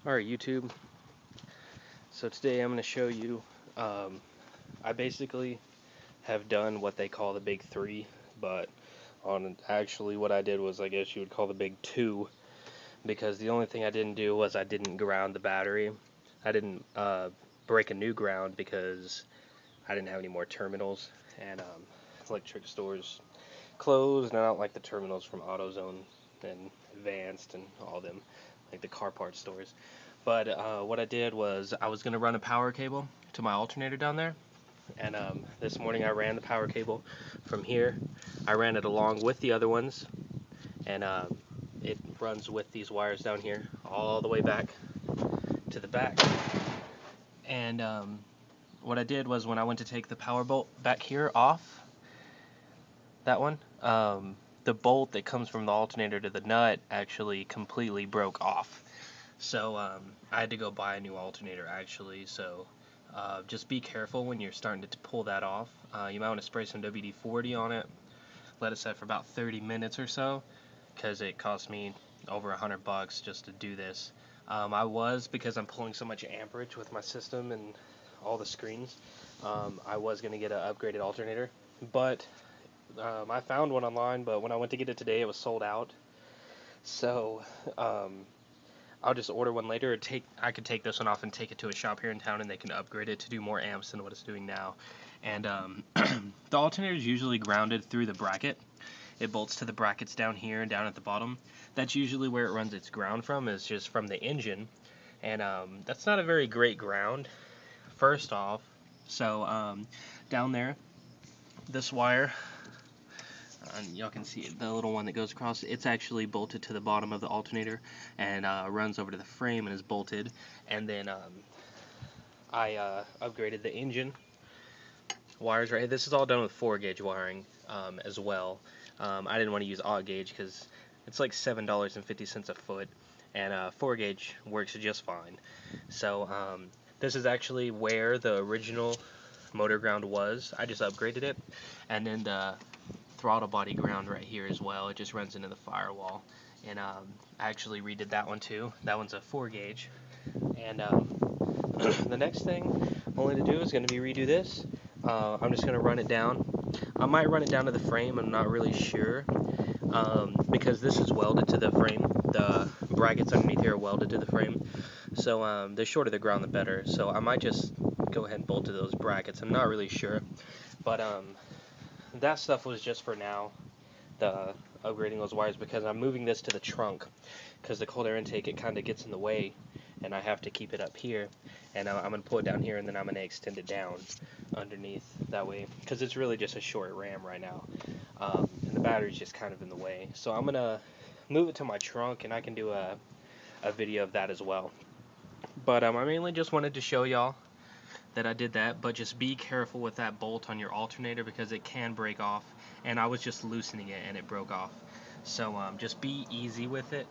Alright, YouTube. So today I'm going to show you, I basically have done what they call the big three, but actually what I did was, I guess you would call the big two, because the only thing I didn't do was I didn't ground the battery. I didn't break a new ground because I didn't have any more terminals, and electric stores closed, and I don't like the terminals from AutoZone and Advanced and all them, like the car parts stores. But what I did was I was going to run a power cable to my alternator down there, and this morning I ran the power cable from here. I ran it along with the other ones, and it runs with these wires down here all the way back to the back. And what I did was when I went to take the power bolt back here off, that one, the bolt that comes from the alternator to the nut actually completely broke off. So I had to go buy a new alternator actually. So just be careful when you're starting to pull that off. You might want to spray some WD-40 on it. Let it set for about 30 minutes or so, because it cost me over $100 just to do this. Because I'm pulling so much amperage with my system and all the screens, I was going to get an upgraded alternator, but I found one online, but when I went to get it today, it was sold out. So I'll just order one later. I could take this one off and take it to a shop here in town, and they can upgrade it to do more amps than what it's doing now. And the alternator is usually grounded through the bracket. It bolts to the brackets down here and down at the bottom. That's usually where it runs its ground from, is just from the engine. And that's not a very great ground, first off. So down there, this wire, y'all can see it, the little one that goes across, it's actually bolted to the bottom of the alternator and runs over to the frame and is bolted. And then I upgraded the engine wires right here. This is all done with 4-gauge wiring as well. I didn't want to use aught gauge because it's like $7.50 a foot, and 4-gauge works just fine. So this is actually where the original motor ground was. I just upgraded it, and then the throttle body ground right here as well. It just runs into the firewall, and I actually redid that one too. That one's a 4-gauge, and the next thing only to do is going to be redo this. I'm just going to run it down. I might run it down to the frame, I'm not really sure, because this is welded to the frame. The brackets underneath here are welded to the frame, so the shorter the ground the better. So I might just go ahead and bolt to those brackets. I'm not really sure, but that stuff was just for now, the upgrading those wires, because I'm moving this to the trunk, because the cold air intake, it kind of gets in the way, and I have to keep it up here, and I'm going to pull it down here, and then I'm going to extend it down underneath that way, because it's really just a short ram right now, and the battery's just kind of in the way. So I'm going to move it to my trunk, and I can do a video of that as well. But I mainly just wanted to show y'all that I did that, but just be careful with that bolt on your alternator, because it can break off, and I was just loosening it and it broke off. So just be easy with it,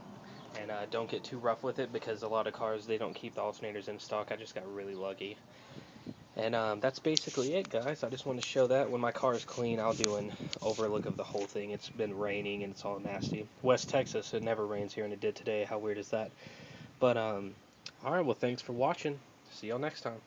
and don't get too rough with it, because a lot of cars, they don't keep the alternators in stock. I just got really lucky. And that's basically it, guys. I just want to show that. When my car is clean, I'll do an overlook of the whole thing. It's been raining and it's all nasty. West Texas, it never rains here, and it did today. How weird is that? But alright, well, thanks for watching. See y'all next time.